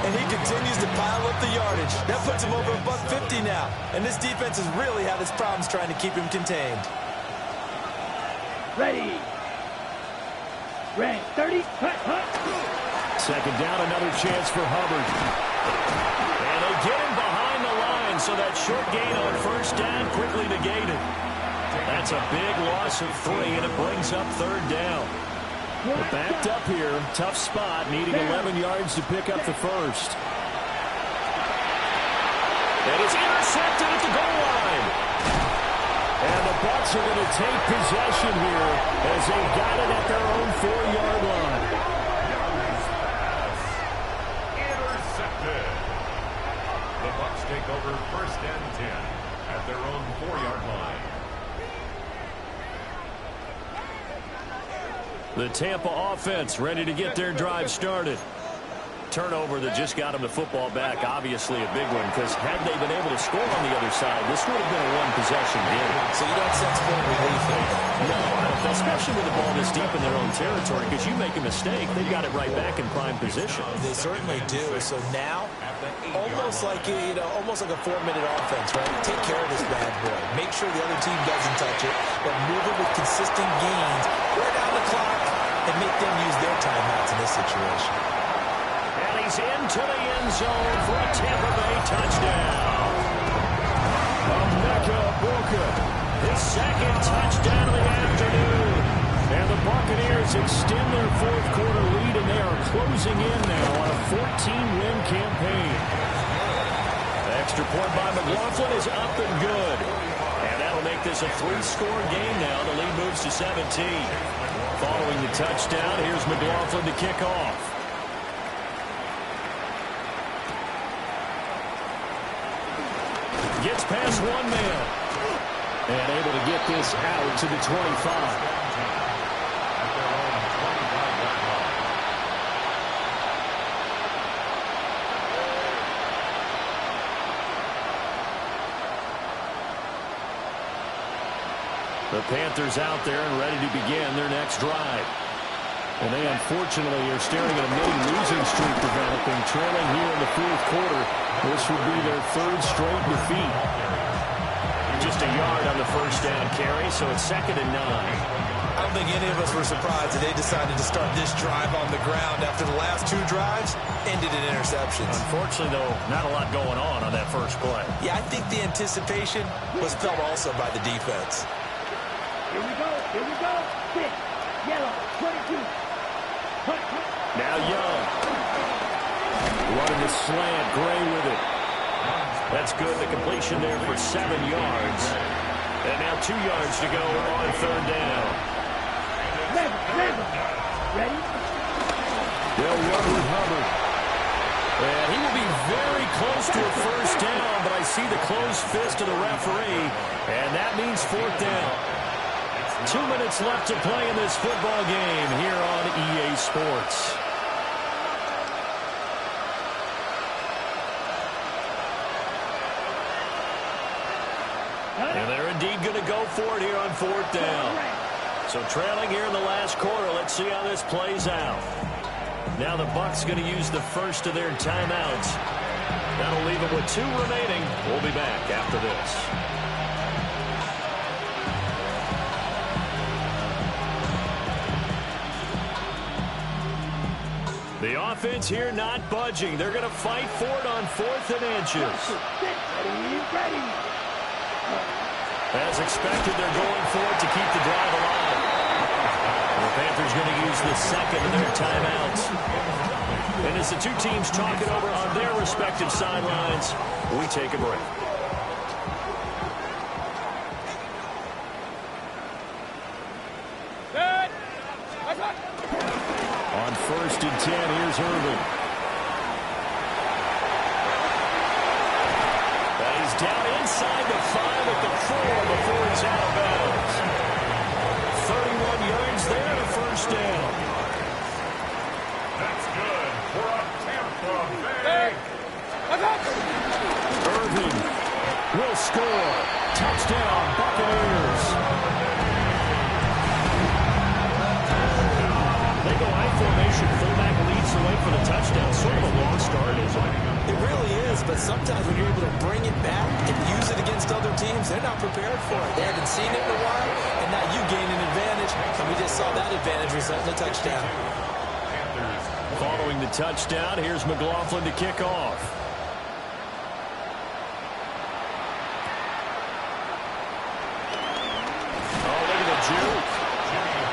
And he continues to pile up the yardage. That puts him over $150 now. And this defense has really had its problems trying to keep him contained. Ready. 30. 2nd down, another chance for Hubbard. And they get him behind the line, so that short gain on 1st down quickly negated. That's a big loss of 3, and it brings up 3rd down. But backed up here, tough spot, needing 11 yards to pick up the 1st. And it's intercepted at the goal line. And the Bucs are going to take possession here as they've got it at their own 4-yard line. Intercepted. The Bucs take over 1st and 10 at their own 4-yard line. The Tampa offense ready to get their drive started. Turnover that just got them the football back. Obviously a big one, because had they been able to score on the other side, this would have been a one-possession game. So you don't sense full relief in that? No, especially with the ball this deep in their own territory, because you make a mistake, they've got it right back in prime position. They certainly do. So now, almost like a 4-minute offense, right? Take care of this bad boy. Make sure the other team doesn't touch it, but move it with consistent gains. Wear down the clock and make them use their timeouts in this situation. And he's into the end zone for a Tampa Bay touchdown. Emeka Booker, his second touchdown of the afternoon. And the Buccaneers extend their fourth quarter lead, and they are closing in now on a 14-win campaign. The extra point by McLaughlin is up and good. And that'll make this a 3-score game now. The lead moves to 17. Following the touchdown, here's McLaughlin to kick off. Gets past one man. And able to get this out to the 25. The Panthers out there and ready to begin their next drive. And they unfortunately are staring at a mini losing streak developing, trailing here in the fourth quarter. This would be their third straight defeat. Just a yard on the first down carry, so it's 2nd and 9. I don't think any of us were surprised that they decided to start this drive on the ground after the last 2 drives ended in interceptions. Unfortunately, though, not a lot going on that first play. Yeah, I think the anticipation was felt also by the defense. Here we go. Here we go. 6, yellow, 22. Now Young. Running the slant. Gray with it. That's good. The completion there for 7 yards. And now 2 yards to go on 3rd down. Ready? They'll run with Hubbard. And he will be very close to a first down, but I see the closed fist of the referee, and that means 4th down. 2 minutes left to play in this football game here on EA Sports. And they're indeed going to go for it here on 4th down. So trailing here in the last quarter, let's see how this plays out. Now the Bucs going to use the first of their timeouts. That'll leave them with 2 remaining. We'll be back after this. The offense here not budging. They're going to fight for it on 4th and inches. Ready. As expected, they're going for it to keep the drive alive. The Panthers going to use the second of their timeouts. And as the 2 teams talk it over on their respective sidelines, we take a break. On 1st and 10, here's Irvin. He's down inside the 5 at the 4 before he's out of bounds. 31 yards there and a first down. That's good for a Tampa Bay. Irvin will score. Touchdown, Buccaneers. They go I formation. Fullback leads the way for the touchdown. Sort of a long start, isn't it? It really is, but sometimes when you're able to bring it back and use it against other teams, they're not prepared for it. They haven't seen it in a while, and now you gain an advantage, and we just saw that advantage result in a touchdown. Following the touchdown, here's McLaughlin to kick off. Oh, look at the juke.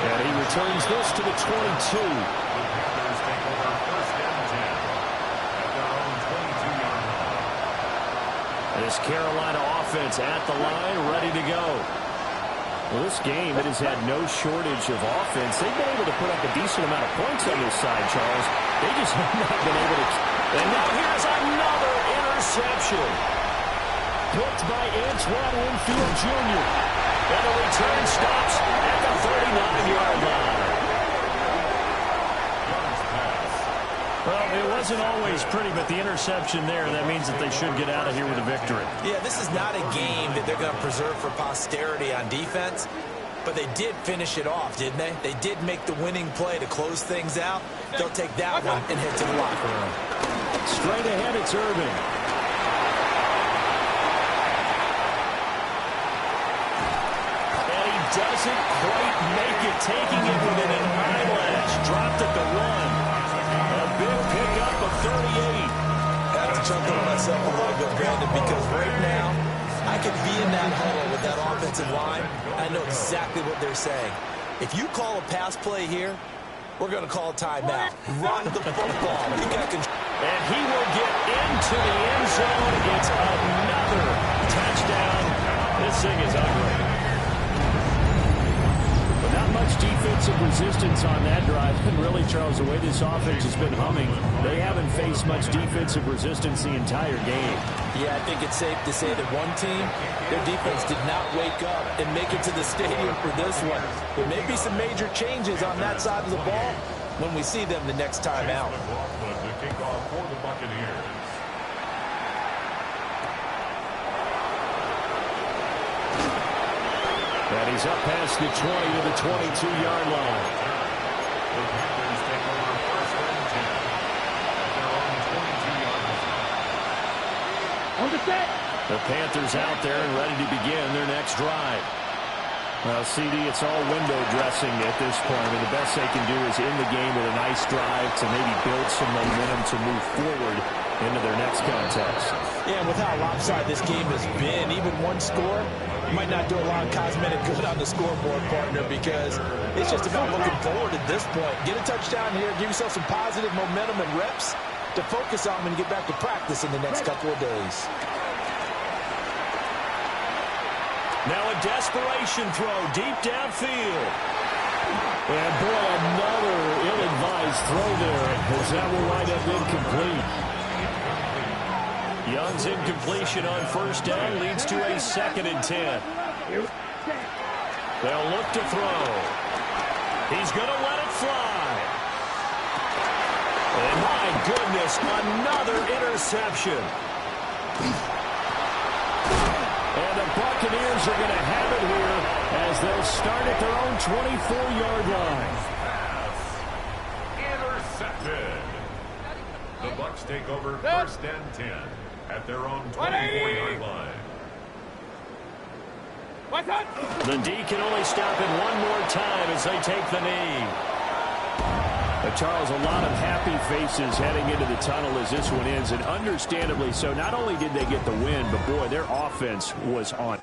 And he returns this to the 22. This Carolina offense at the line, ready to go. Well, this game, it has had no shortage of offense. They've been able to put up a decent amount of points on this side, Charles. They just have not been able to. And now here's another interception. Picked by Antoine Winfield Jr. And the return stops at the 39-yard line. Well, it wasn't always pretty, but the interception there, that means that they should get out of here with a victory. Yeah, this is not a game that they're going to preserve for posterity on defense, but they did finish it off, didn't they? They did make the winning play to close things out. They'll take that one and head to the locker room. Straight ahead, it's Irving. And he doesn't quite make it, taking it within an eyelash. Dropped at the 1. A big pickup of 38. Had to chuckle to myself a little bit, Brandon, because right now, I could be in that huddle with that offensive line. I know exactly what they're saying. If you call a pass play here, we're going to call a timeout. Run the football. You got control. And he will get into the end zone. It's another touchdown. This thing is ugly. But not much defensive resistance on that drive. And really, Charles, the way this offense has been humming, they haven't faced much defensive resistance the entire game. Yeah, I think it's safe to say that one team, their defense did not wake up and make it to the stadium for this one. There may be some major changes on that side of the ball when we see them the next time out. The kickoff for the Buccaneers. And he's up past the 20 to the 22-yard line. The Panthers take over first and 10 at their own 22-yard line. On the set. The Panthers out there and ready to begin their next drive. Well, CD, it's all window dressing at this point. I mean, the best they can do is in the game with a nice drive to maybe build some momentum to move forward into their next contest. Yeah, and with how lopsided this game has been, even one score might not do a lot of cosmetic good on the scoreboard, partner, because it's just about looking forward at this point. Get a touchdown here, give yourself some positive momentum and reps to focus on and get back to practice in the next couple of days. Now a desperation throw deep downfield. And boy, another ill-advised throw there, as that will wind up incomplete. Young's incompletion on first down leads to a 2nd and 10. They'll look to throw. He's going to let it fly. And my goodness, another interception. And the Buccaneers are going to have it here as they'll start at their own 24-yard line. Intercepted. The Bucs take over first and 10 at their own 24-yard line. The D can only stop it one more time as they take the knee. But Charles, a lot of happy faces heading into the tunnel as this one ends, and understandably so. Not only did they get the win, but boy, their offense was on.